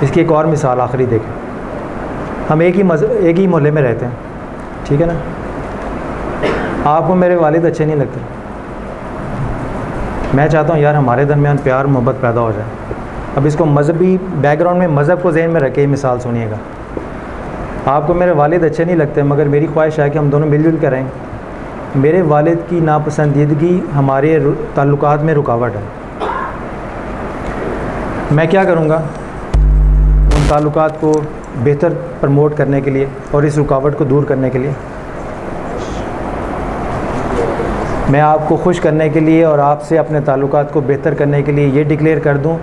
इसकी एक और मिसाल आखिरी देखें। हम एक ही मोहल्ले में रहते हैं, ठीक है ना। आपको मेरे वालिद अच्छे नहीं लगते, मैं चाहता हूँ यार हमारे दरमियान प्यार मोहब्बत पैदा हो जाए। अब इसको मज़हबी बैकग्राउंड में, मज़हब को ज़हन में रखे ही मिसाल सुनिएगा। आपको मेरे वालिद अच्छे नहीं लगते, मगर मेरी ख्वाहिश है कि हम दोनों मिलजुल कर रहें। मेरे वालिद की नापसंदीदगी हमारे ताल्लुकात में रुकावट है। मैं क्या करूँगा उन ताल्लुकात को बेहतर प्रमोट करने के लिए और इस रुकावट को दूर करने के लिए? मैं आपको खुश करने के लिए और आपसे अपने ताल्लुकात को बेहतर करने के लिए ये डिक्लेयर कर दूं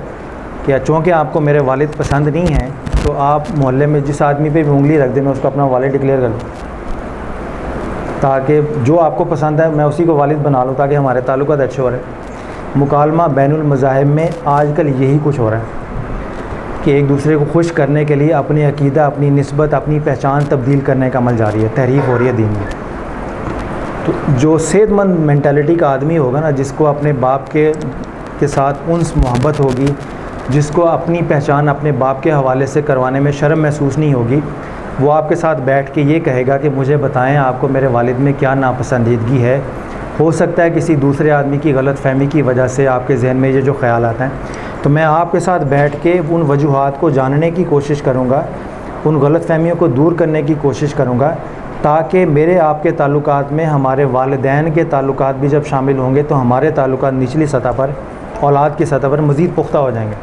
कि चूँकि आपको मेरे वालिद पसंद नहीं हैं, तो आप मोहल्ले में जिस आदमी पे भी उंगली रख दें मैं उसको अपना वालिद डिक्लेयर कर दूँ, ताकि जो आपको पसंद है मैं उसी को वालिद बना लूँ, ताकि हमारे ताल्लुकात अच्छे हो रहे हैं। मुकालमा बैनुल मज़ाहिब में आजकल यही कुछ हो रहा है कि एक दूसरे को खुश करने के लिए अपनी अकीदा, अपनी निस्बत, अपनी पहचान तब्दील करने का अमल जारी है, तहरीफ हो रही है दीन में। तो जो सेहतमंद मेंटालिटी का आदमी होगा ना, जिसको अपने बाप के साथ उन्स मोहब्बत होगी, जिसको अपनी पहचान अपने बाप के हवाले से करवाने में शर्म महसूस नहीं होगी, वो आपके साथ बैठ के ये कहेगा कि मुझे बताएं आपको मेरे वालिद में क्या नापसंदीदगी है। हो सकता है किसी दूसरे आदमी की गलत फ़हमी की वजह से आपके जहन में ये जो ख़्याल आते हैं, तो मैं आपके साथ बैठ के उन वजूहात को जानने की कोशिश करूँगा, उन गलत फ़हमियों को दूर करने की कोशिश करूँगा, ताकि मेरे आपके ताल्लुकात में हमारे वालिदैन के ताल्लुकात भी जब शामिल होंगे तो हमारे ताल्लुकात निचली सतह पर, औलाद की सतह पर मज़ीद पुख्ता हो जाएंगे।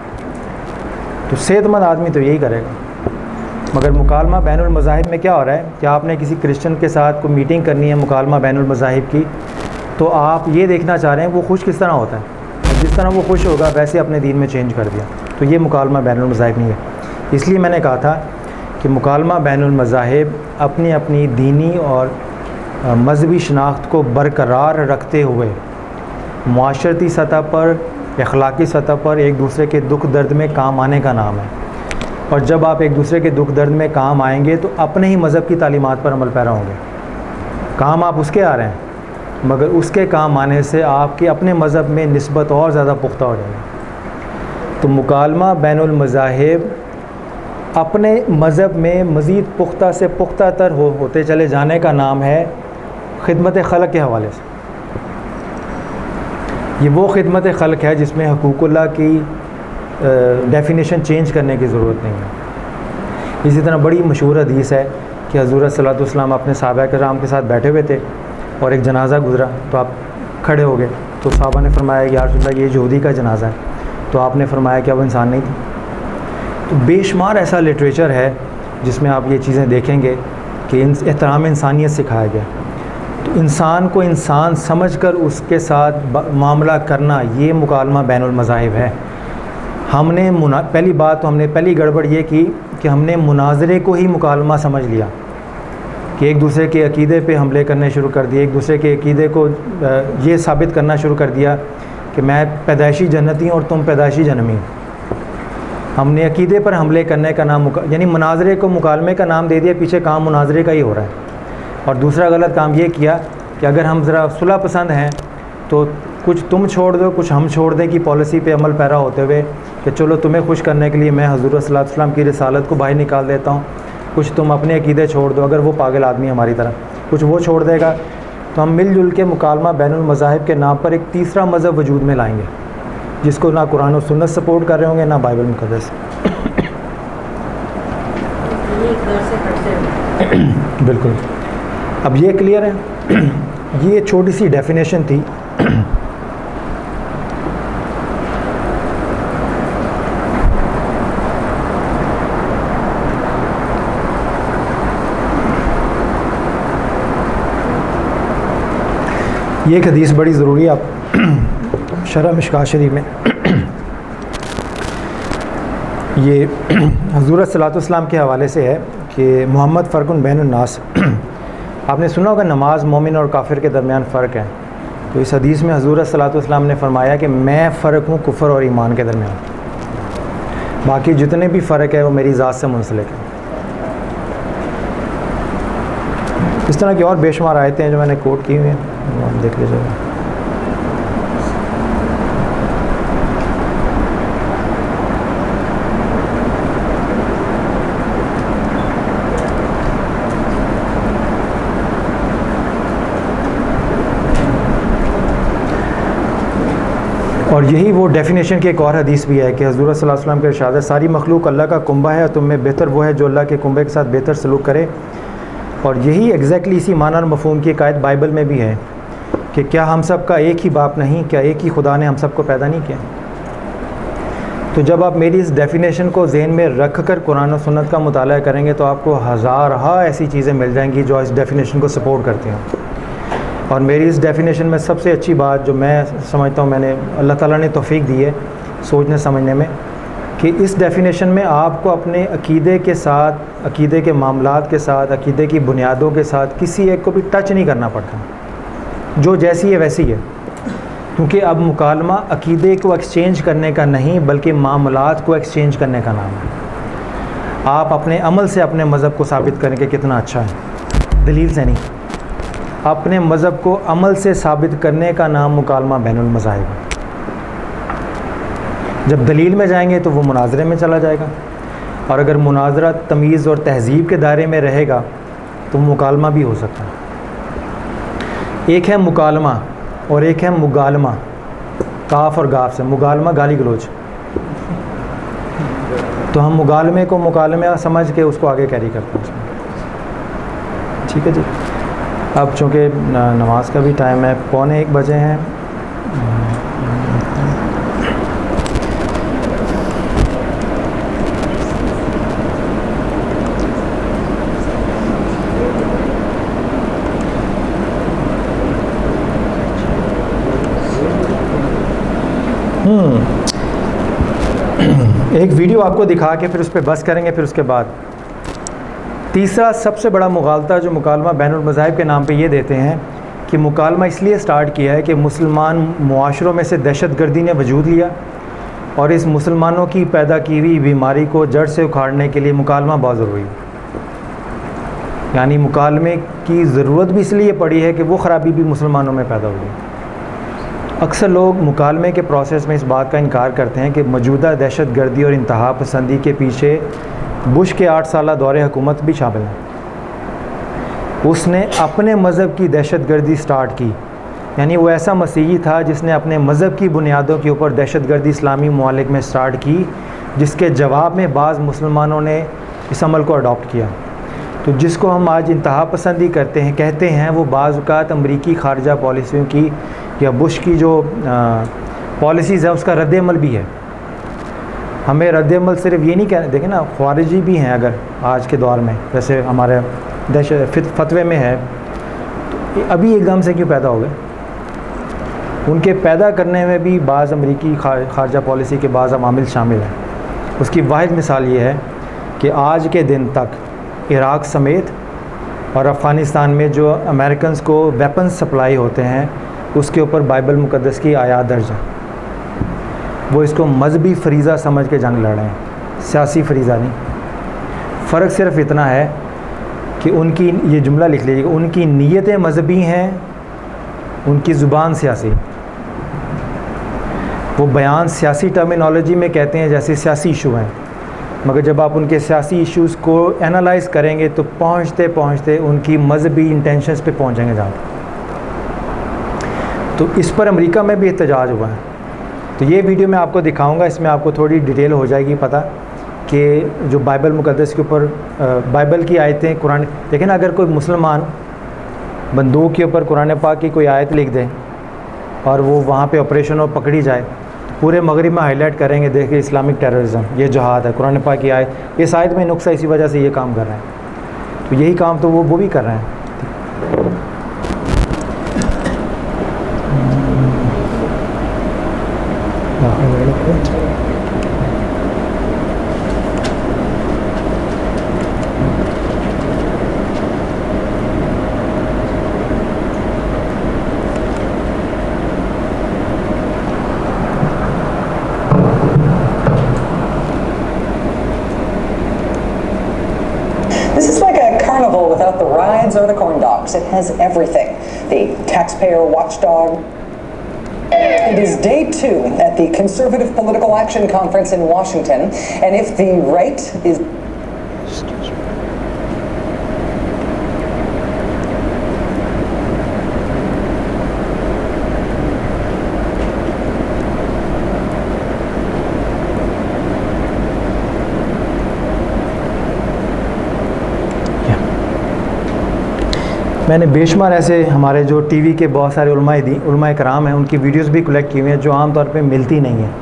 तो सेहतमंद आदमी तो यही करेगा। मगर मुकालमा बैनुल मज़ाहिब में क्या हो रहा है कि आपने किसी क्रिश्चियन के साथ कोई मीटिंग करनी है मुकालमा बैनुल मज़ाहिब की, तो आप ये देखना चाह रहे हैं वो खुश किस तरह होता है, और जिस तरह वो खुश होगा वैसे अपने दीन में चेंज कर दिया। तो ये मुकालमा बैनुल मज़ाहिब नहीं है। इसलिए मैंने कहा था कि मुकालमा बैनुल मज़ाहिब अपनी अपनी दीनी और मज़हबी शनाख्त को बरकरार रखते हुए मुआशरती सतह पर, अखलाक़ी सतह पर एक दूसरे के दुख दर्द में काम आने का नाम है। और जब आप एक दूसरे के दुख दर्द में काम आएंगे तो अपने ही मज़हब की तालीमात पर अमल पैरा होंगे। काम आप उसके आ रहे हैं, मगर उसके काम आने से आपके अपने मज़हब में निस्बत और ज़्यादा पुख्ता हो जाएगी। तो मुकालमा बैनुल मज़ाहिब अपने मज़हब में मज़ीद पुख्ता से पुख्ता तर होते चले जाने का नाम है खिदमत खल्क़ के हवाले से। ये वो खिदमत खल्क़ है जिसमें हुकूकुल्लाह की डेफिनेशन चेंज करने की ज़रूरत नहीं है। इसी तरह बड़ी मशहूर हदीस है कि हज़रत सल्लल्लाहु अलैहि वसल्लम अपने सहाबा किराम के साथ बैठे हुए थे और एक जनाज़ा गुज़रा, तो आप खड़े हो गए। तो सहाबा ने फरमाया या रसूल अल्लाह ये यहूदी का जनाज़ा है। तो आपने फरमाया कि वो इंसान नहीं था। तो बेशुमार ऐसा लिटरेचर है जिसमें आप ये चीज़ें देखेंगे कि एहतराम इंसानियत सिखाया गया। तो इंसान को इंसान समझकर उसके साथ मामला करना, ये मुकालमा बैनुल मज़ाहिब है। हमने पहली गड़बड़ ये की कि हमने मुनाजरे को ही मुकालमा समझ लिया कि एक दूसरे के अकीदे पे हमले करने शुरू कर दिए, एक दूसरे के अकीदे को ये साबित करना शुरू कर दिया कि मैं पैदाइशी जन्नती हूँ और तुम पैदाइशी जन्मी हो। हमने अकीदे पर हमले करने का नाम यानी मुनाजरे को मुकालमे का नाम दे दिया, पीछे काम मुनाजरे का ही हो रहा है। और दूसरा गलत काम ये किया कि अगर हम ज़रा सुलह पसंद हैं तो कुछ तुम छोड़ दो कुछ हम छोड़ दें की पॉलिसी पे अमल पैरा होते हुए कि चलो तुम्हें खुश करने के लिए मैं हज़रत सल्लल्लाहु अलैहि वसल्लम की रिसालत को बाहर निकाल देता हूँ, कुछ तुम अपने अकीदे छोड़ दो। अगर वो पागल आदमी हमारी तरह कुछ वो छोड़ देगा तो हम मिलजुल के मुकालमा बैनुल मज़ाहिब के नाम पर एक तीसरा मज़हब वजूद में लाएंगे, जिसको ना कुरान और सुन्नत सपोर्ट कर रहे होंगे ना बाइबल मुक़द्दस। बिल्कुल, अब ये क्लियर है। ये छोटी सी डेफिनेशन थी। ये एक हदीस बड़ी ज़रूरी है। आप शरह मिशकात शरीफ में ये हज़रत सल्लल्लाहु अलैहि वसल्लम के हवाले से है कि मोहम्मद फ़र्क़ुन बैनुन नास। आपने सुना होगा नमाज मोमिन और काफिर के दरमियान फ़र्क है। तो इस हदीस में हज़रत सल्लल्लाहु अलैहि वसल्लम ने फरमाया कि मैं फ़र्क हूँ कुफ़र और ईमान के दरमियान, बाकी जितने भी फ़र्क है वो मेरी ज़ात से मुंसलिक है। इस तरह की और बेशुमार आयतें हैं जो मैंने कोट की हुई हैं, आप देख लीजिएगा। और यही वो डेफिनेशन की एक और हदीस भी है कि हज़रत सल्लल्लाहु अलैहि वसल्लम के इरशाद है, सारी मखलूक अल्लाह का कुंबा है, तुम में बेहतर वो है जो अल्लाह के कुंबे के साथ बेहतर सलूक करे। और यही एग्जैक्टली इसी माना और मफ़हूम की एक आयत बाइबल में भी है कि क्या हम सब का एक ही बाप नहीं, क्या एक ही खुदा ने हम सब को पैदा नहीं किया। तो जब आप मेरी इस डेफिनेशन को जहन में रख कर कुरान और सुन्नत का मुताला करेंगे तो आपको हज़ार ऐसी चीज़ें मिल जाएंगी जो इस डेफिनेशन को सपोर्ट करती हैं। और मेरी इस डेफिनेशन में सबसे अच्छी बात जो मैं समझता हूँ, मैंने अल्लाह ताला ने तौफीक दी है सोचने समझने में, कि इस डेफिनेशन में आपको अपने अकीदे के साथ, अकीदे के मामलात के साथ, अकीदे की बुनियादों के साथ किसी एक को भी टच नहीं करना पड़ता, जो जैसी है वैसी है। क्योंकि अब मुकालमा अकीदे को एक्सचेंज करने का नहीं बल्कि मामलात को एक्सचेंज करने का नाम है। आप अपने अमल से अपने मज़हब को साबित करें कि कितना अच्छा है, दलील से नहीं। अपने मज़हब को अमल से साबित करने का नाम मुकालमा बैनुल मज़ाहिब है। जब दलील में जाएंगे तो वो मुनाजरे में चला जाएगा, और अगर मुनाजरा तमीज़ और तहज़ीब के दायरे में रहेगा तो मुकालमा भी हो सकता है। एक है मुकालमा और एक है मुगालमा, काफ और गाफ से। मुगालमा गाली गलोच, तो हम मुगालमे को मुकालमा समझ के उसको आगे कैरी करते हैं। ठीक है जी। अब चूँकि नमाज का भी टाइम है, 1:45 बजे हैं, एक वीडियो आपको दिखा के फिर उस पर बस करेंगे। फिर उसके बाद तीसरा सबसे बड़ा मुगालता जो मुकालमा बैनुल मज़ाहिब के नाम पे ये देते हैं कि मुकालमा इसलिए स्टार्ट किया है कि मुसलमान मुआशरों में से दहशतगर्दी ने वजूद लिया, और इस मुसलमानों की पैदा की हुई बीमारी को जड़ से उखाड़ने के लिए मुकालमा बहुत ज़रूरी है। यानी मुकालमे की ज़रूरत भी इसलिए पड़ी है कि वो ख़राबी भी मुसलमानों में पैदा हुई। अक्सर लोग मुकालमे के प्रोसेस में इस बात का इनकार करते हैं कि मौजूदा दहशतगर्दी और इंतहा पसंदी के पीछे बुश के 8 साला दौरे हुकूमत भी शामिल है। उसने अपने मज़हब की दहशतगर्दी स्टार्ट की, यानी वो ऐसा मसीही था जिसने अपने मज़हब की बुनियादों के ऊपर दहशतगर्दी इस्लामी ममालिक में स्टार्ट की, जिसके जवाब में बाज़ मुसलमानों ने इस अमल को अडॉप्ट किया। तो जिसको हम आज इंतहा पसंदी कहते हैं वो बाज़ औक़ात अमरीकी ख़ारजा पॉलिसियों की या बुश की जो पॉलिसीज़ है उसका रद्द-ए-अमल भी है। हमें रद्द-ए-अमल सिर्फ ये नहीं कहना, देखें ना, ख़वारिजी भी हैं अगर आज के दौर में, जैसे हमारे फतवे में है, तो अभी एकदम से क्यों पैदा हो गए? उनके पैदा करने में भी बाज़ अमरीकी ख़ारजा पॉलिसी के बाज़ अवामिल शामिल हैं। उसकी वाहिद मिसाल ये है कि आज के दिन तक इराक़ समेत और अफ़गानिस्तान में जो अमेरिकन को वेपन्स सप्लाई होते हैं उसके ऊपर बाइबल मुक़द्दस की आयात दर्ज है। वो इसको मजहबी फरीज़ा समझ के जंग लड़ रहे हैं, सियासी फरीज़ा नहीं। फ़र्क सिर्फ इतना है कि उनकी, ये जुमला लिख लीजिएगा, उनकी नीयतें मजहबी हैं, उनकी ज़ुबान सियासी। वो बयान सियासी टर्मिनोलॉजी में कहते हैं जैसे सियासी इशू हैं, मगर जब आप उनके सियासी इश्यूज़ को एनालाइज़ करेंगे तो पहुँचते पहुँचते उनकी मजहबी इंटेंशंस पे पहुँचेंगे जहाँ। तो इस पर अमेरिका में भी एहतजाज हुआ है। तो ये वीडियो मैं आपको दिखाऊंगा, इसमें आपको थोड़ी डिटेल हो जाएगी पता कि जो बाइबल मुक़द्दस के ऊपर बाइबल की आयतें, कुरान, देखें ना, अगर कोई मुसलमान बंदूक के ऊपर कुरान पाक की कोई आयत लिख दे और वो वहाँ पे ऑपरेशन और पकड़ी जाए, तो पूरे मगरिब में हाईलाइट करेंगे, देखिए इस्लामिक टेररिज्म, ये जिहाद है, कुरान पाक की आयत, इस आयत में नुक्सा, इसी वजह से ये काम कर रहे हैं। तो यही काम तो वो भी कर रहे हैं। This is like a carnival without the rides or the corn dogs. It has everything. The taxpayer watchdog. It is day 2 at the Conservative Political Action Conference in Washington, and if the right is... मैंने बेशुमार ऐसे हमारे जो TV के बहुत सारे उलमाए कराम हैं, उनकी वीडियोस भी कलेक्ट की हुई हैं जो आम तौर पे मिलती नहीं हैं।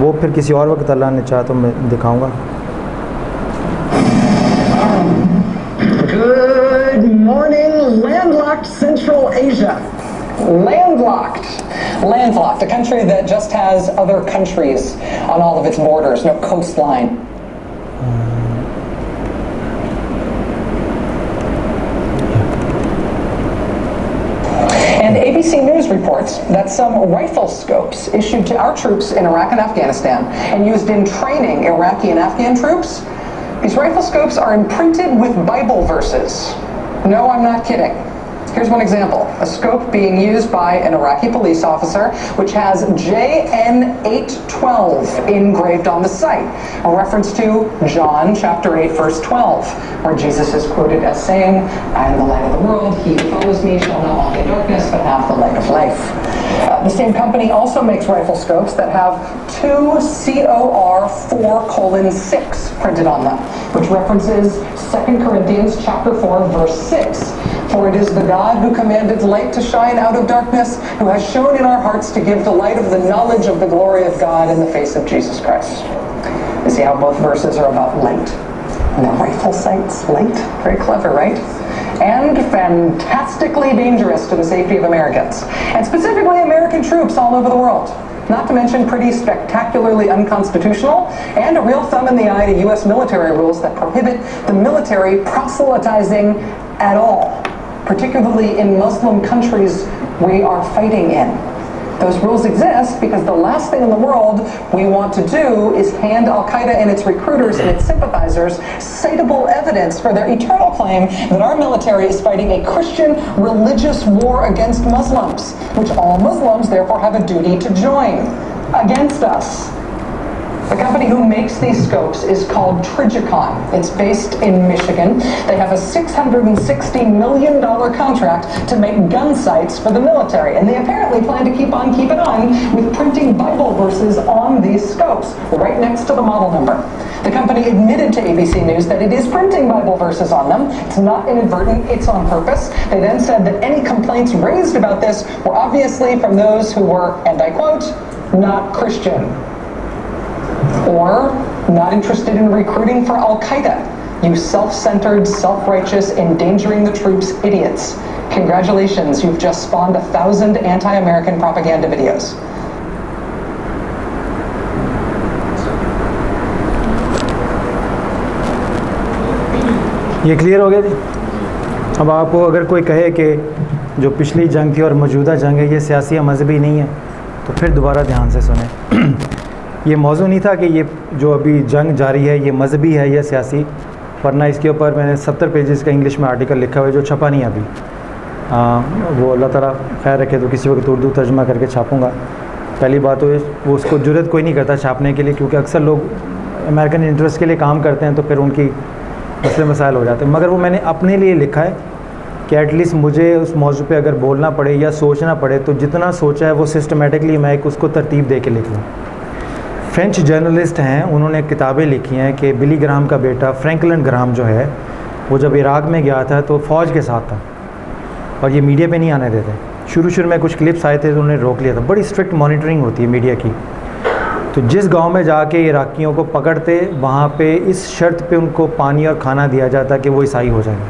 वो फिर किसी और वक्त अल्लाह ने चाहा तो मैं दिखाऊंगा। Good morning, landlocked Central Asia. Landlocked, a country that just has other countries on all of its borders, no coastline. And ABC News reports that some rifle scopes issued to our troops in Iraq and Afghanistan and used in training Iraqi and Afghan troops, these rifle scopes are imprinted with Bible verses. No, I'm not kidding. Here's one example. A scope being used by an Iraqi police officer which has JN812 engraved on the sight, a reference to John chapter 8 verse 12, where Jesus is quoted as saying, "I am the light of the world. He who follows me shall not walk in darkness but have the light of life." The same company also makes rifle scopes that have 2COR4:6 printed on them, which references 2 Corinthians chapter 4 verse 6. For it is the God who commanded light to shine out of darkness, who has shone in our hearts to give the light of the knowledge of the glory of God in the face of Jesus Christ. You see how both verses are about light? And the rifle sights, light. Very clever, right? And fantastically dangerous to the safety of Americans, and specifically American troops all over the world. Not to mention pretty spectacularly unconstitutional and a real thumb in the eye to U.S. military rules that prohibit the military proselytizing at all, particularly in Muslim countries we are fighting in. Those rules exist because the last thing in the world we want to do is hand Al-Qaeda and its recruiters and its sympathizers citable evidence for their eternal claim that our military is fighting a Christian religious war against Muslims, which all Muslims therefore have a duty to join against us. The company who makes these scopes is called Trijicon. It's based in Michigan. They have a $660 million contract to make gun sights for the military, and they apparently plan to keep on keeping on with printing Bible verses on these scopes right next to the model number. The company admitted to ABC News that it is printing Bible verses on them. It's not inadvertent, it's on purpose. They then said that any complaints raised about this were obviously from those who were, and I quote, "not Christian," or not interested in recruiting for Al-Qaeda. You self-centered, self-righteous, endangering the troops idiots. Congratulations, you've just spawned 1,000 anti-American propaganda videos. ये clear हो गया जी। अब आपको अगर कोई कहे कि जो पिछली जंग थी और मौजूदा जंग है ये सियासी या मजहबी नहीं है, तो फिर दोबारा ध्यान से सुने। ये मौजू नहीं था कि ये जो अभी जंग जारी है ये मजहबी है या सियासी, वरना इसके ऊपर मैंने 70 पेजेस का इंग्लिश में आर्टिकल लिखा हुआ है जो छपा नहीं अभी। वो अल्लाह ताला खैर रखे तो किसी वक्त उर्दू तर्जमा करके छापूँगा। पहली बात तो वो उसको जुर्रत कोई नहीं करता छापने के लिए, क्योंकि अक्सर लोग अमेरिकन इंटरेस्ट के लिए काम करते हैं तो फिर उनकी मसले मसाइल हो जाते हैं। मगर वो मैंने अपने लिए लिखा है कि एटलीस्ट मुझे उस मौजू पे अगर बोलना पड़े या सोचना पड़े तो जितना सोचा है वो सिस्टमेटिकली मैं एक उसको तरतीब दे के लिख लूँ। फ्रेंच जर्नलिस्ट हैं, उन्होंने किताबें लिखी हैं कि बिली ग्राहम का बेटा फ्रैंकलिन ग्राहम जो है वो जब इराक़ में गया था तो फ़ौज के साथ था और ये मीडिया पे नहीं आने देते। शुरू में कुछ क्लिप्स आए थे तो उन्होंने रोक लिया था। बड़ी स्ट्रिक्ट मॉनिटरिंग होती है मीडिया की। तो जिस गांव में जाके इराकियों को पकड़ते वहाँ पे इस शर्त पे उनको पानी और खाना दिया जाता कि वो ईसाई हो जाएंगे।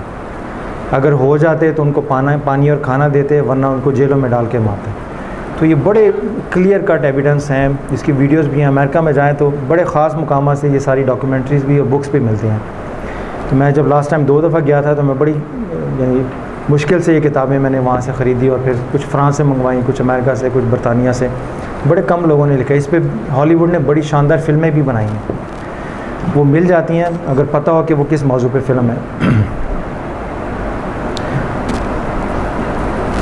अगर हो जाते तो उनको पानी और खाना देते, वरना उनको जेलों में डाल के मारते। तो ये बड़े क्लियर कट एविडेंस हैं, इसकी वीडियोस भी हैं। अमेरिका में जाएं तो बड़े ख़ास मुकाम से ये सारी डॉक्यूमेंट्रीज़ भी और बुक्स भी मिलती हैं। तो मैं जब लास्ट टाइम 2 दफ़ा गया था तो मैं बड़ी यानी मुश्किल से ये किताबें मैंने वहाँ से ख़रीदी और फिर कुछ फ्रांस से मंगवाई, कुछ अमेरिका से, कुछ बरतानिया से। बड़े कम लोगों ने लिखा। इस पर हॉलीवुड ने बड़ी शानदार फ़िल्में भी बनाई हैं, वो मिल जाती हैं अगर पता हो कि वो किस मौजू पे फ़िल्म है।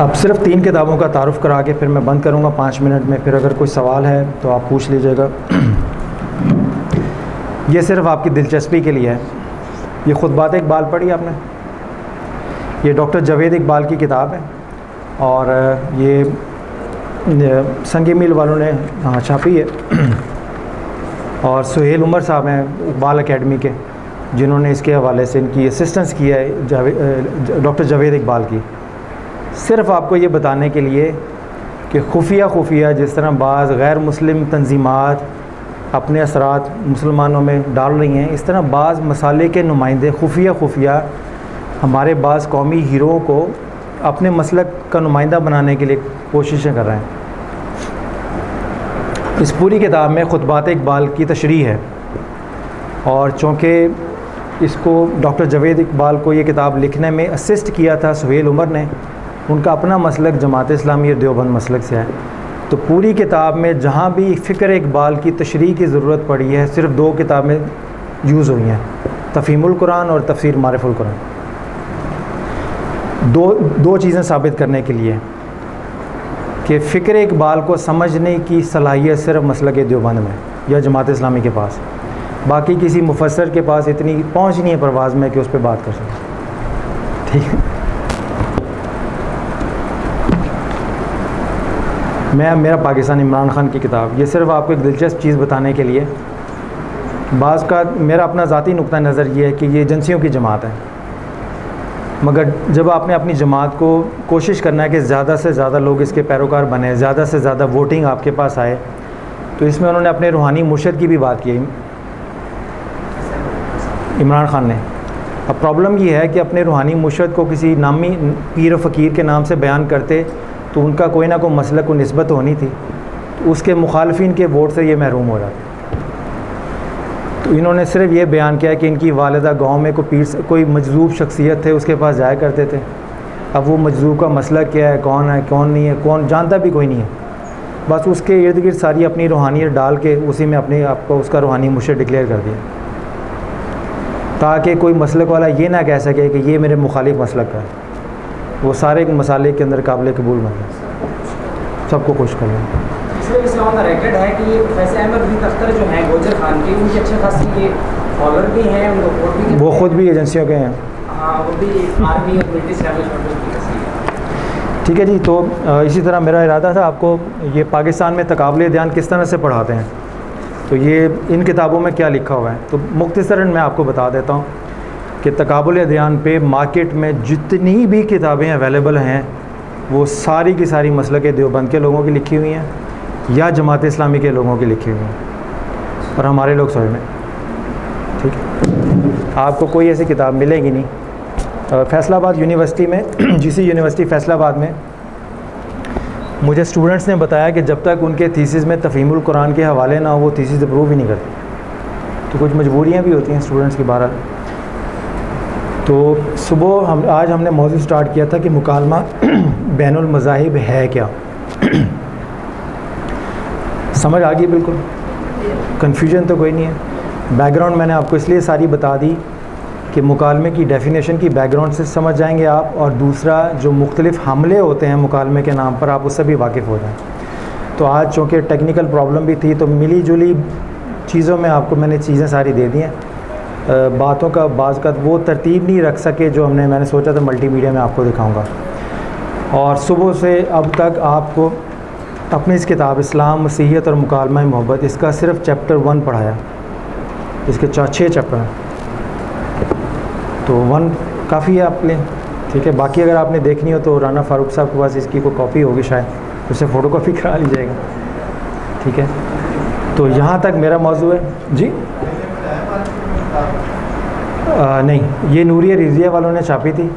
अब सिर्फ 3 किताबों का तारुफ़ करा के फिर मैं बंद करूँगा 5 मिनट में। फिर अगर कोई सवाल है तो आप पूछ लीजिएगा। ये सिर्फ आपकी दिलचस्पी के लिए है। ये ख़ुतबात इकबाल पढ़ी आपने? ये डॉक्टर जावेद इकबाल की किताब है और ये संगी मील वालों ने छापी है और सुहेल उमर साहब हैं इकबाल एकेडमी के, जिन्होंने इसके हवाले से इनकी असिस्टेंस की है डॉक्टर जावेद इकबाल की, सिर्फ़ आपको ये बताने के लिए कि खुफिया जिस तरह बाज़ गैर मुस्लिम तंजीमात अपने असरात मुसलमानों में डाल रही हैं, इस तरह बाज़ मसाले के नुमाइंदे खुफिया हमारे बाज़ कौमी हीरों को अपने मसलक का नुमाइंदा बनाने के लिए कोशिशें कर रहे हैं। इस पूरी किताब में खुतबात इकबाल की तशरीह है, और चूँकि इसको डॉक्टर जावेद इकबाल को ये किताब लिखने में असिस्ट किया था सुहेल उमर ने, उनका अपना मसलक जमात इस्लामी देवबंद मसलक से है, तो पूरी किताब में जहाँ भी फ़िक्र इकबाल की तशरीह की ज़रूरत पड़ी है सिर्फ़ 2 किताबें यूज़ हुई हैं, तफ़हीमुल कुरान और तफसीर मारिफुल कुरान। दो चीज़ें साबित करने के लिए कि फ़िक्र इकबाल को समझने की सलाहियत सिर्फ मसलक देवबंद में या जमात इस्लामी के पास, बाकी किसी मुफस्सर के पास इतनी पहुँच नहीं है परवाज़ में कि उस पर बात कर सकें। ठीक है, मेरा पाकिस्तान इमरान ख़ान की किताब, ये सिर्फ़ आपको एक दिलचस्प चीज़ बताने के लिए, बाज़ का मेरा अपना ज़ाती नुक्ता नज़र ये है कि ये एजेंसियों की जमात है, मगर जब आपने अपनी जमात को कोशिश करना है कि ज़्यादा से ज़्यादा लोग इसके पैरोकार बने, ज़्यादा से ज़्यादा वोटिंग आपके पास आए, तो इसमें उन्होंने अपने रूहानी मुर्शद की भी बात की इमरान ख़ान ने। अब प्रॉब्लम ये है कि अपने रूहानी मुर्शद को किसी नामी पीर फ़कीर के नाम से बयान करते तो उनका कोई ना कोई मसलक को निस्बत होनी थी, तो उसके मुखालफिन के वोट से ये महरूम हो जाते। तो इन्होंने सिर्फ ये बयान किया कि इनकी वालिदा गांव में कोई मजज़ूब शख्सियत थे, उसके पास जाया करते थे। अब वो मजज़ूब का मसला क्या है, कौन नहीं है, कौन जानता भी कोई नहीं है, बस उसके इर्द गिर्द सारी अपनी रूहानियत डाल के उसी में अपने आप को उसका रूहानी मुर्शिद डिक्लेयर कर दिया, ताकि कोई मसलक वाला ये ना कह सके कि ये मेरे मुखालिफ मसलक का है। वो सारे मसाले के अंदर काबिल कबूल मतलब सबको खुश कर लें। इसलिए इस का रिकॉर्ड है कि ये प्रोफेसर अहमद रफ़ीक अख्तर जो हैं गोजर खान के, उनके अच्छे खासी ये फॉलोअर भी हैं, उनको वोट भी, वो ख़ुद भी एजेंसियों के हैं। हाँ, वो भी आर्मी और मिलिट्री एस्टैब्लिशमेंट। ठीक है जी, तो इसी तरह मेरा इरादा था आपको ये पाकिस्तान में तकाबुल अदयान किस तरह से पढ़ाते हैं, तो ये इन किताबों में क्या लिखा हुआ है, तो मुख्तसरन मैं आपको बता देता हूँ कि तकाबुल अदयान पे मार्केट में जितनी भी किताबें अवेलेबल हैं वो सारी की सारी मसलक देवबंद के लोगों की लिखी हुई हैं या जमात इस्लामी के लोगों की लिखी हुई हैं, और हमारे लोग समझ में। ठीक है, आपको कोई ऐसी किताब मिलेगी नहीं। फैसलाबाद यूनिवर्सिटी में जीसी यूनिवर्सिटी फैसलाबाद में मुझे स्टूडेंट्स ने बताया कि जब तक उनके थीसिस में तफ़हीमुल कुरान के हवाले ना हो वो थीसिस अप्रूव ही नहीं करते। तो कुछ मजबूरियाँ भी होती हैं स्टूडेंट्स की। बहरहाल तो सुबह आज हमने मौजू स्टार्ट किया था कि मुकालमा बैनुल मज़ाहिब है क्या। समझ आ गई? बिल्कुल कन्फ्यूजन तो कोई नहीं है। बैकग्राउंड मैंने आपको इसलिए सारी बता दी कि मुकालमे की डेफिनेशन की बैकग्राउंड से समझ जाएंगे आप, और दूसरा जो मुख्तलिफ़ हमले होते हैं मुकालमे के नाम पर आप उससे भी वाकिफ़ हो जाएँ। तो आज चूँकि टेक्निकल प्रॉब्लम भी थी तो मिली जुली चीज़ों में आपको मैंने चीज़ें सारी दे दी हैं। बातों का बाज़ का वो तरतीब नहीं रख सके जो मैंने सोचा था मल्टीमीडिया में आपको दिखाऊंगा। और सुबह से अब तक आपको अपनी इस किताब इस्लाम मसीहियत और मुकालमा मोहब्बत इसका सिर्फ चैप्टर 1 पढ़ाया, इसके 6 चैप्टर हैं, तो 1 काफ़ी है आप लें। ठीक है, बाकी अगर आपने देखनी हो तो राना फारूक साहब के पास इसकी कोई कॉपी होगी, शायद उससे फ़ोटो कॉपी करा लीजिएगा। ठीक है, तो यहाँ तक मेरा मौजू है जी। नहीं, ये नूरिया रिजिया वालों ने छापी थी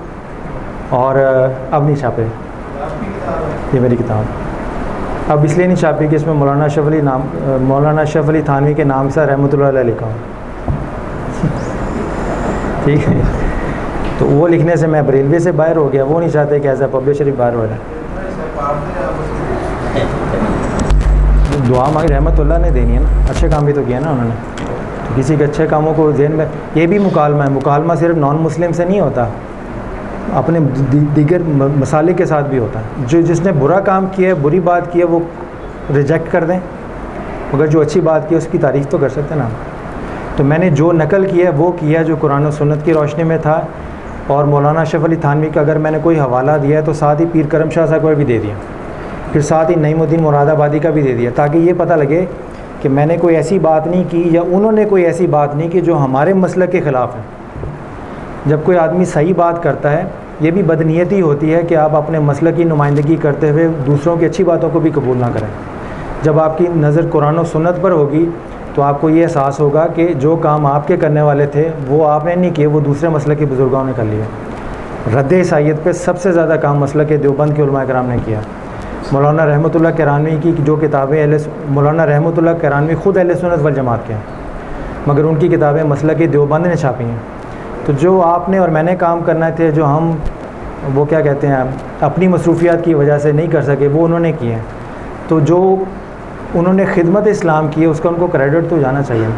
और अब नहीं छापे। ये मेरी किताब अब इसलिए नहीं छापी कि इसमें मौलाना अशरफ अली थानवी के नाम से रहमतुल्लाह अलैह लिखा हो। ठीक है, तो वो लिखने से मैं बरेलवी से बाहर हो गया। वो नहीं चाहते कि ऐसा पब्लिशर ही बाहर हो जाए। दुआ मांगी रहमतुल्लाह ने देनी है ना, अच्छे काम भी तो किया ना उन्होंने। तो किसी के अच्छे कामों को ज़हन में, ये भी मुकालमा है। मुकालमा सिर्फ नॉन मुस्लिम से नहीं होता, अपने दीगर मसाले के साथ भी होता है। जो जिसने बुरा काम किया है, बुरी बात की है, वो रिजेक्ट कर दें, मगर जो अच्छी बात की है उसकी तारीफ़ तो कर सकते ना। तो मैंने जो नकल किया है वो किया जो कुरान और सुन्नत की रोशनी में था। और मौलाना अशरफ अली थानवी का अगर मैंने कोई हवाला दिया है तो साथ ही पीर करम शाह साहब को भी दे दिया, फिर साथ ही नईमुद्दीन मुरादाबादी का भी दे दिया, ताकि ये पता लगे कि मैंने कोई ऐसी बात नहीं की या उन्होंने कोई ऐसी बात नहीं की जो हमारे मसलक के ख़िलाफ़ है। जब कोई आदमी सही बात करता है, ये भी बदनीयती होती है कि आप अपने मसलक की नुमाइंदगी करते हुए दूसरों की अच्छी बातों को भी कबूल ना करें। जब आपकी नज़र कुरान और सुन्नत पर होगी तो आपको ये एहसास होगा कि जो काम आपके करने वाले थे वो आपने नहीं किए, वो दूसरे मसलक के बुज़ुर्गों ने कर लिए। रद्द ईसाइयत पे सबसे ज़्यादा काम मसलक के देवबंद के उलमा कराम ने किया। मौलाना रहमतुल्लाह किरानवी की जो किताबें मौलाना रहमतुल्लाह किरानवी ख़ुद अहले सुन्नत वल जमात के हैं, मगर उनकी किताबें मसलक के देवबंद ने छापी हैं। तो जो आपने और मैंने काम करना थे, जो हम वो क्या कहते हैं अपनी मसरूफियात की वजह से नहीं कर सके, वो उन्होंने किए हैं। तो जो उन्होंने खिदमत इस्लाम की है उसका उनको क्रेडिट तो जाना चाहिए।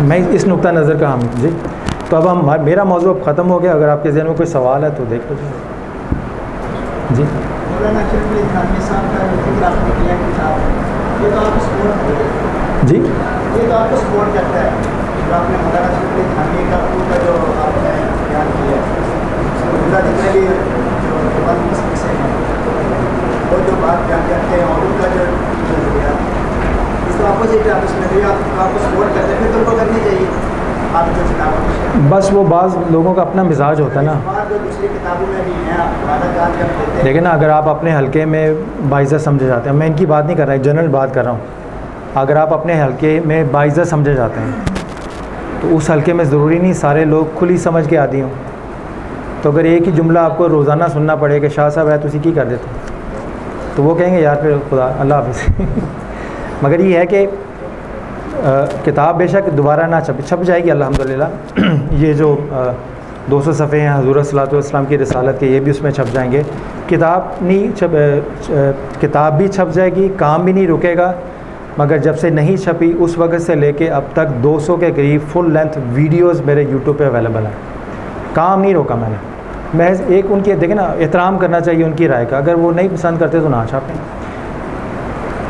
मैं इस नुक्ता नज़र का हम जी। तो अब हम मेरा मौजू अब ख़त्म हो गया। अगर आपके ज़हन में कोई सवाल है तो देख लो जी। जी ये तो आपको सपोर्ट करता है जो आपने मौलाना शरीफ थानवी का पूरा जो आपने बयान किया पूरा जितने भी जो बंद मसले से हैं वो जो बात बयान करते हैं और उनका जो नजरिया इस तो अपोजिट है, आप उसमें भी आपको सपोर्ट करते हैं, फिर तुमको करनी चाहिए आप जो किताबों। बस वो बाज़ लोगों का अपना मिजाज होता है ना, जो दूसरी किताबों में भी हैं वादा कार जब देते हैं। लेकिन अगर आप अपने हल्के में बाइज़्ज़त समझे जाते हैं, मैं इनकी बात नहीं कर रहा, जनरल बात कर रहा हूँ। अगर आप अपने हल्के में बाइज़्ज़त समझे जाते हैं तो उस हल्के में ज़रूरी नहीं सारे लोग खुली समझ के आदि हों। तो अगर एक ही जुमला आपको रोज़ाना सुनना पड़े कि शाह साहब है तो उसी की कर देते, तो वो कहेंगे यार फिर खुदा अल्लाह हाफ़िज़। मगर ये है कि किताब बेशक दोबारा ना छप जाएगी अल्हम्दुलिल्लाह। ये जो 200 सफ़े हैं हज़ूर सल्लल्लाहु अलैहि वसल्लम की रिसालत के, ये भी उसमें छप जाएंगे। किताब नहीं किताब भी छप जाएगी, काम भी नहीं रुकेगा। मगर जब से नहीं छपी उस वक्त से लेके अब तक 200 के करीब फुल लेंथ वीडियोस मेरे यूट्यूब पे अवेलेबल हैं। काम नहीं रोका मैंने, महज एक उनकी देखें ना, एहतराम करना चाहिए उनकी राय का। अगर वो नहीं पसंद करते तो ना छापें।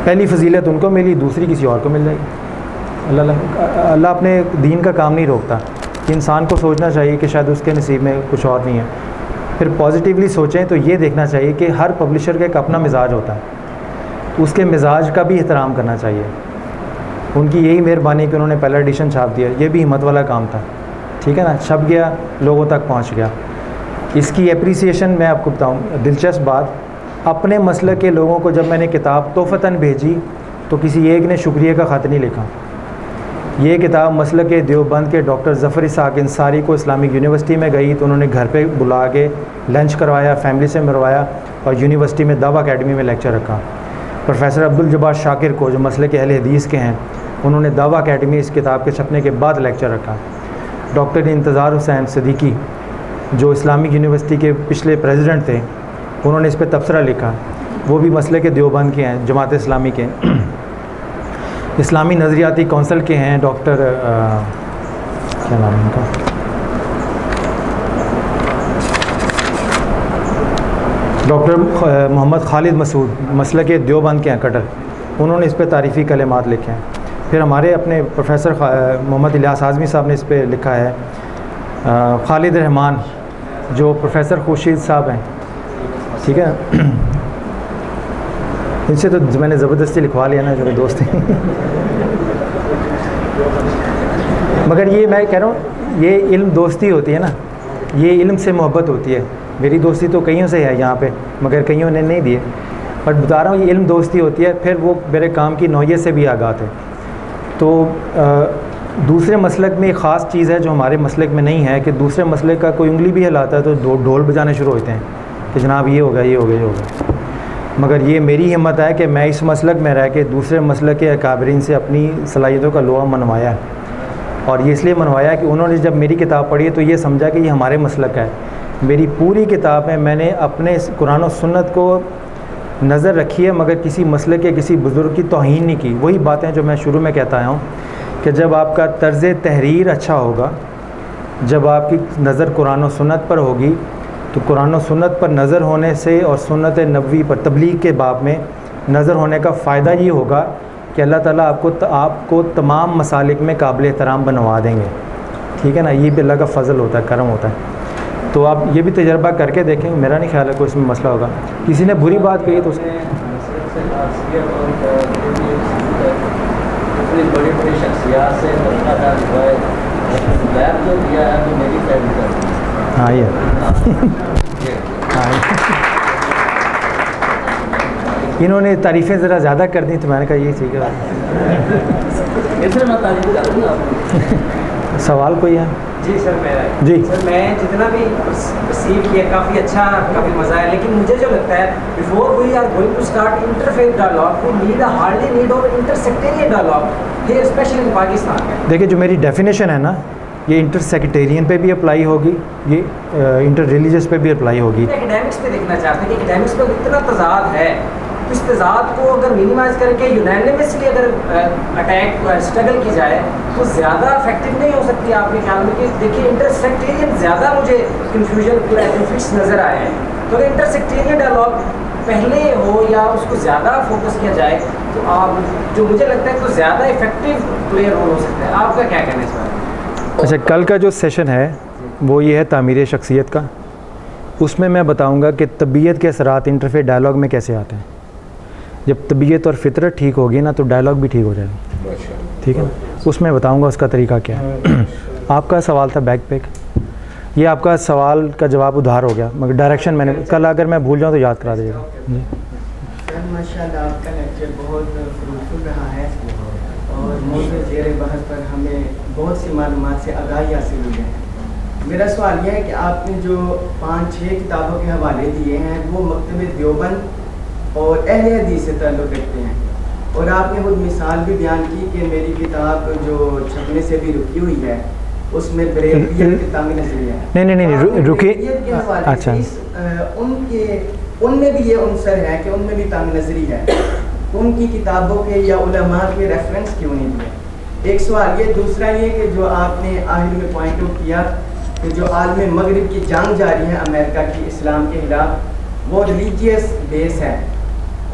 पहली फजीलत उनको मिली, दूसरी किसी और को मिल जाएगी। अल्लाह अपने दीन का काम नहीं रोकता। इंसान को सोचना चाहिए कि शायद उसके नसीब में कुछ और नहीं है, फिर पॉजिटिवली सोचें। तो ये देखना चाहिए कि हर पब्लिशर का एक अपना मिजाज होता है, तो उसके मिजाज का भी एहतराम करना चाहिए। उनकी यही मेहरबानी कि उन्होंने पहला एडिशन छाप दिया, ये भी हिम्मत वाला काम था। ठीक है ना, छप गया, लोगों तक पहुंच गया। इसकी एप्रिसिएशन मैं आपको बताऊं, दिलचस्प बात, अपने मसलक के लोगों को जब मैंने किताब तोहफ़तन भेजी तो किसी एक ने शुक्रिया का ख़त नहीं लिखा। ये किताब मसलक के देवबंद के डॉक्टर ज़फ़र इसहाक़ अंसारी को इस्लामिक यूनिवर्सिटी में गई तो उन्होंने घर पे बुला के लंच करवाया, फैमिली से मिलवाया और यूनिवर्सिटी में दावा अकेडमी में लेक्चर रखा। प्रोफेसर अब्दुल जब्बार शाकिर को जो मसलक के अहले हदीस के हैं, उन्होंने दावा अकेडमी इस किताब के छपने के बाद लेक्चर रखा। डॉक्टर इंतज़ार हुसैन सिद्दीकी जो इस्लामिक यूनिवर्सिटी के पिछले प्रेसिडेंट थे, उन्होंने इस पर तबसरा लिखा। वो भी मसलक के देवबंद के हैं, जमात इस्लामी के, इस्लामी नज़रियाती कौंसिल के हैं। डॉक्टर क्या नाम है उनका, डॉक्टर मोहम्मद खालिद मसूद, मसलक के देवबंद के हैं कटर, उन्होंने इस पर तारीफ़ी कलिमात लिखे हैं। फिर हमारे अपने प्रोफेसर मोहम्मद इलियास आज़मी साहब ने इस पर लिखा है। खालिद रहमान जो प्रोफेसर खुर्शीद साहब हैं, ठीक है, इनसे तो मैंने ज़बरदस्ती लिखवा लिया ना, जो दोस्त हैं। मगर ये मैं कह रहा हूँ, ये इल्म दोस्ती होती है ना, ये इल्म से मोहब्बत होती है। मेरी दोस्ती तो कईयों से है यहाँ पे, मगर कईयों ने नहीं दिए, बट बता रहा हूँ ये इल्म दोस्ती होती है। फिर वो मेरे काम की नौयत से भी आगाह थे। तो दूसरे मसलक में एक ख़ास चीज़ है जो हमारे मसलक में नहीं है कि दूसरे मसलक का कोई उंगली भी हिलाता है तो ढोल बजाने शुरू होते हैं कि जनाब ये हो गया, ये हो गया, ये हो गया। मगर ये मेरी हिम्मत है कि मैं इस मसलक में रह के दूसरे मसलक के अकाबरीन से अपनी सलाहियतों का लोहा मनवाया है। और ये इसलिए मनवाया कि उन्होंने जब मेरी किताब पढ़ी तो ये समझा कि ये हमारे मसलक है। मेरी पूरी किताब में मैंने अपने कुरान और सुन्नत को नज़र रखी है, मगर किसी मसलक के किसी बुज़ुर्ग की तौहीन नहीं की। वही बातें जो मैं शुरू में कहता आया हूँ कि जब आपका तर्ज़ तहरीर अच्छा होगा, जब आपकी नज़र कुरान और सुन्नत पर होगी, तो कुरान और सुन्नत पर नज़र होने से और सुन्नत नबवी पर तबलीग के बाब में नज़र होने का फ़ायदा ये होगा कि अल्लाह ताला आपको तमाम मसालिक में काबिल एहतराम बनवा देंगे। ठीक है ना, ये भी अल्लाह का फ़ज़ल होता है, करम होता है। तो आप ये भी तजर्बा करके देखें, मेरा नहीं ख्याल है कोई इसमें मसला होगा। किसी ने बुरी बात कही तो आपने बड़ी बड़ी शख्सियात से मसला का लैब जो दिया है तो मेरी फैमिली का। हाँ ये इन्होंने तारीफ़ें ज़रा ज़्यादा कर दी तो मैंने कहा ये ठीक है। इसलिए मैं तारीफ करूँगा आपको। सवाल कोई है? जी सर मेरा जी सर, मैं जितना भी रिसीव किया काफ़ी अच्छा, काफ़ी मज़ा आया, लेकिन मुझे जो लगता है before we are going to start interfaith dialogue we need a hardly need और intersectarian dialogue here specially in Pakistan. देखिए जो मेरी डेफिनेशन है ना, ये इंटर सेक्रेटेरियन पे भी अप्लाई होगी, ये इंटर रिलीजियस पे भी अप्लाई होगी। एकेडमिक्स पे देखना चाहते हैं कि एकेडमिक्स पे इतना तजाद है, तो इस तजाद को अगर मिनिमाइज करके यूनानिमसली अगर अटैक स्ट्रगल की जाए तो ज़्यादा इफेक्टिव नहीं हो सकती आपके ख्याल में? कि देखिए इंटरसेक्टेरियन ज़्यादा मुझे कन्फ्यूजन बेनिफिट्स नज़र आए हैं, तो अगर इंटरसेक्टेरियन डायलॉग पहले हो या उसको ज़्यादा फोकस किया जाए तो आप जो मुझे लगता है तो ज़्यादा इफेक्टिव प्ले रोल हो सकता है। आपका क्या कहना है इस बारे में? अच्छा, कल का जो सेशन है वो ये है तामीर शख्सियत का। उसमें मैं बताऊंगा कि तबीयत के असरात इंटरफेथ डायलॉग में कैसे आते हैं। जब तबीयत और फितरत ठीक होगी ना तो डायलॉग भी ठीक हो जाएगा, ठीक है ना। उसमें बताऊंगा उसका तरीका क्या है। आपका सवाल था बैक पैक, ये आपका सवाल का जवाब उधार हो गया, मगर डायरेक्शन मैंने कल अगर मैं भूल जाऊँ तो याद करा दीजिएगा। सर माशाल्लाह आपका लेक्चर बहुत फ्रूटफुल रहा है और मौजूद ज़ेर बहस पर हमें बहुत सी मालूमात से आगाही हासिल हुई है। मेरा सवाल यह है कि आपने जो 5-6 किताबों के हवाले दिए हैं वो मकतबे देवबंद और अहले हदीस से ताल्लुक़ रखते हैं, और आपने वो मिसाल भी बयान की कि मेरी किताब जो छपने से भी रुकी हुई है उसमें बरेलियत की तामील नज़रिया है। नहीं रुके, अच्छा उनमें भी ये अंसर है कि उनमें भी तामील नज़री है, उनकी किताबों के या उलमा के रेफरेंस क्यों नहीं दिए? एक सवाल ये। दूसरा ये कि जो आपने आखिर में पॉइंट आउट किया कि जो आलम मगरिब की जंग जारी है अमेरिका की इस्लाम के खिलाफ, वो रिलीजियस बेस है,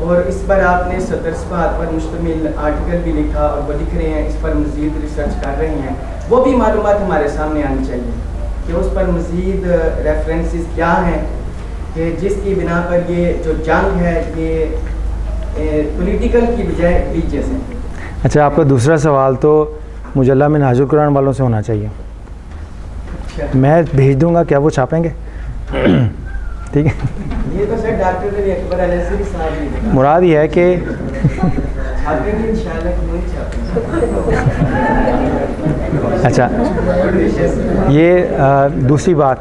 और इस पर आपने 70 सफ़हात पर मुश्तमिल आर्टिकल भी लिखा और वो लिख रहे हैं, इस पर मज़ीद रिसर्च कर रहे हैं। वो भी मालूमात हमारे सामने आनी चाहिए कि उस पर मज़ीद रेफरेंसेस क्या हैं कि जिसकी बिना पर ये जो जंग है ये पॉलिटिकल की बजाय रिलीजियस है। अच्छा, आपका दूसरा सवाल तो मुजल्ला मिनहाजुल कुरान वालों से होना चाहिए। अच्छा, मैं भेज दूंगा, क्या वो छापेंगे? ठीक है, ये तो सर डॉक्टर अकबर अलैसी साहब ने मुराद ये है कि छापेंगे इंशाल्लाह कि नहीं छापेंगे। अच्छा ये दूसरी बात